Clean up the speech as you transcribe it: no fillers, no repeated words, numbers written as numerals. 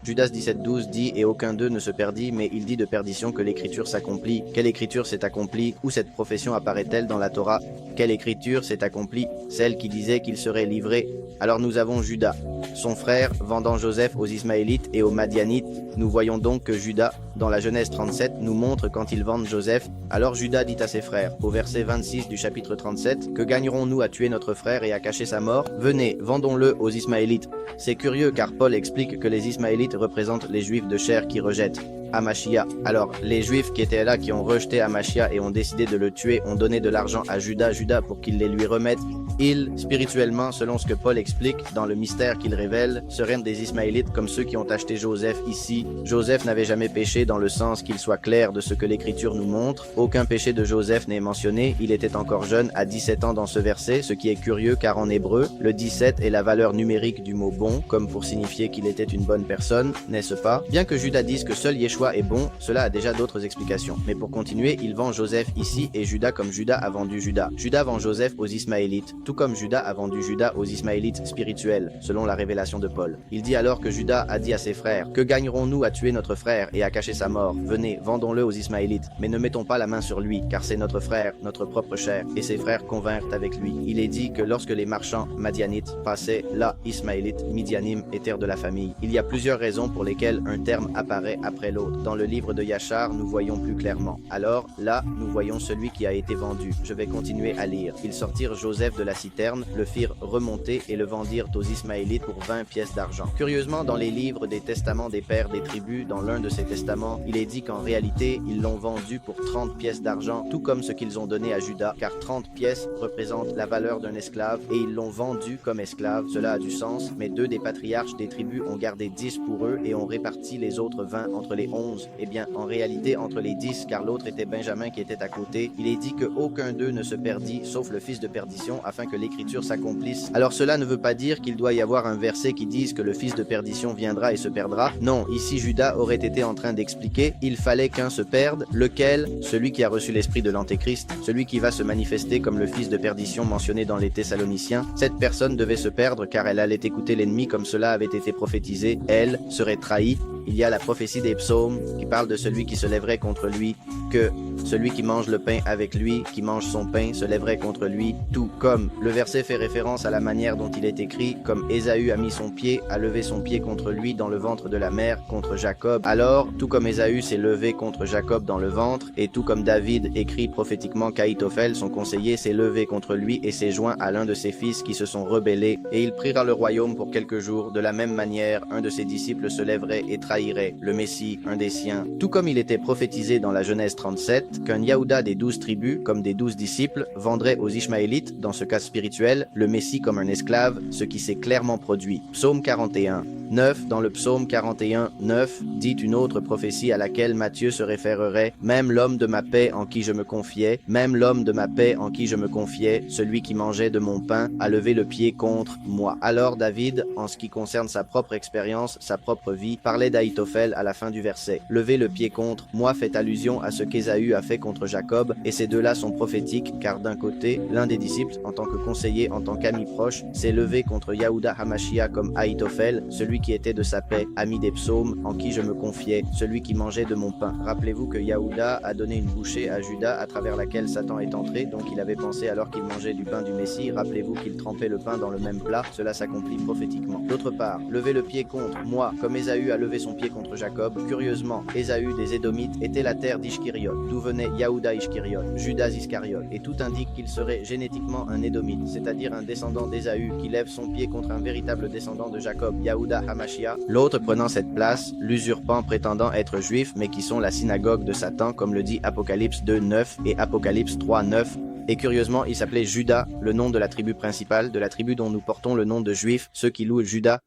Judas 17:12 dit « Et aucun d'eux ne se perdit, mais il dit de perdition que l'écriture s'accomplit. Quelle écriture s'est accomplie? Où cette profession apparaît-elle dans la Torah? Quelle écriture s'est accomplie? Celle qui disait qu'il serait livré. Alors nous avons Judas, son frère, vendant Joseph aux Ismaélites et aux Madianites. Nous voyons donc que Judas, dans la Genèse 37, nous montre quand ils vendent Joseph. Alors Judas dit à ses frères, au verset 26 du chapitre 37, « Que gagnerons-nous à tuer notre frère et à cacher sa mort? Venez, vendons-le aux Ismaélites. » C'est curieux car Paul explique que les Ismaélites représentent les Juifs de chair qui rejettent Amashia. Alors, les Juifs qui étaient là, qui ont rejeté Amashia et ont décidé de le tuer, ont donné de l'argent à Judas pour qu'il les lui remette. Ils, spirituellement, selon ce que Paul explique dans le mystère qu'il révèle, seraient des Ismaélites comme ceux qui ont acheté Joseph ici. Joseph n'avait jamais péché dans le sens qu'il soit clair de ce que l'Écriture nous montre. Aucun péché de Joseph n'est mentionné. Il était encore jeune, à 17 ans dans ce verset, ce qui est curieux car en hébreu, le 17 est la valeur numérique du mot bon, comme pour signifier qu'il était une bonne personne, n'est-ce pas? Bien que Judas dise que seul Yeshua est bon, cela a déjà d'autres explications. Mais pour continuer, il vend Joseph ici et Judas comme Judas a vendu Judas. Judas vend Joseph aux Ismaélites, tout comme Judas a vendu Judas aux Ismaélites spirituels, selon la révélation de Paul. Il dit alors que Judas a dit à ses frères, « Que gagnerons-nous à tuer notre frère et à cacher sa mort? Venez, vendons-le aux Ismaélites, mais ne mettons pas la main sur lui, car c'est notre frère, notre propre chair. » Et ses frères convinrent avec lui. Il est dit que lorsque les marchands madianites passaient, là, Ismaélites, Midianim et terre de la famille. Il y a plusieurs raisons pour lesquelles un terme apparaît après l'autre. Dans le livre de Yachar, nous voyons plus clairement. Alors, là, nous voyons celui qui a été vendu. Je vais continuer à lire. Ils sortirent Joseph de la citerne, le firent remonter et le vendirent aux Ismaélites pour 20 pièces d'argent. Curieusement, dans les livres des testaments des pères des tribus, dans l'un de ces testaments, il est dit qu'en réalité, ils l'ont vendu pour 30 pièces d'argent, tout comme ce qu'ils ont donné à Judas, car 30 pièces représentent la valeur d'un esclave et ils l'ont vendu comme esclave. Cela a du sens, mais 2 des patriarches des tribus ont gardé 10 pour eux et ont réparti les autres 20 entre les 11. Eh bien, en réalité, entre les 10, car l'autre était Benjamin qui était à côté, il est dit qu'aucun d'eux ne se perdit, sauf le fils de perdition, afin que l'écriture s'accomplisse. Alors cela ne veut pas dire qu'il doit y avoir un verset qui dise que le fils de perdition viendra et se perdra. Non, ici Judas aurait été en train d'expliquer, il fallait qu'un se perde, lequel? Celui qui a reçu l'esprit de l'Antéchrist, celui qui va se manifester comme le fils de perdition mentionné dans les Thessaloniciens. Cette personne devait se perdre car elle allait écouter l'ennemi comme cela avait été prophétisé. Elle serait trahie. Il y a la prophétie des psaumes qui parle de celui qui se lèverait contre lui, que celui qui mange le pain avec lui, qui mange son pain, se lèverait contre lui, tout comme. Le verset fait référence à la manière dont il est écrit, comme Ésaü a mis son pied, a levé son pied contre lui dans le ventre de la mère, contre Jacob. Alors, tout comme Ésaü s'est levé contre Jacob dans le ventre, et tout comme David écrit prophétiquement qu'Ahitophel, son conseiller, s'est levé contre lui et s'est joint à l'un de ses fils qui se sont rebellés, et il prirent le royaume pour quelques jours. De la même manière, un de ses disciples se lèverait et trahirait le Messie, un des siens. Tout comme il était prophétisé dans la Genèse 37, qu'un Yaouda des 12 tribus, comme des 12 disciples, vendrait aux Ishmaélites, dans ce cas spirituel, le Messie comme un esclave, ce qui s'est clairement produit. Psaume 41. 9, dans le psaume 41, 9, dit une autre prophétie à laquelle Matthieu se référerait, « Même l'homme de ma paix en qui je me confiais, même l'homme de ma paix en qui je me confiais, celui qui mangeait de mon pain, a levé le pied contre moi. » Alors David, en ce qui concerne sa propre expérience, sa propre vie, parlait d'Ahitophel à la fin du verset. « Lever le pied contre moi » fait allusion à ce qu'Ésaü a fait contre Jacob, et ces deux-là sont prophétiques, car d'un côté, l'un des disciples, en tant que conseiller, en tant qu'ami proche, s'est levé contre Yaouda Hamashia comme Ahitophel, celui qui était de sa paix, ami des psaumes, en qui je me confiais, celui qui mangeait de mon pain. Rappelez-vous que Yaouda a donné une bouchée à Judas à travers laquelle Satan est entré, donc il avait pensé alors qu'il mangeait du pain du Messie. Rappelez-vous qu'il trempait le pain dans le même plat, cela s'accomplit prophétiquement. D'autre part, lever le pied contre moi, comme Ésaü a levé son pied contre Jacob. Curieusement, Ésaü des Édomites était la terre d'Ishkiriot, d'où venait Yaouda Ishkiriot, Judas Iscariot, et tout indique qu'il serait génétiquement un Édomite, c'est-à-dire un descendant d'Ésaü qui lève son pied contre un véritable descendant de Jacob, Yaouda Hamashia, l'autre prenant cette place, l'usurpant prétendant être juif, mais qui sont la synagogue de Satan, comme le dit Apocalypse 2:9 et Apocalypse 3:9. Et curieusement, il s'appelait Judas, le nom de la tribu principale, de la tribu dont nous portons le nom de Juifs, ceux qui louent Judas,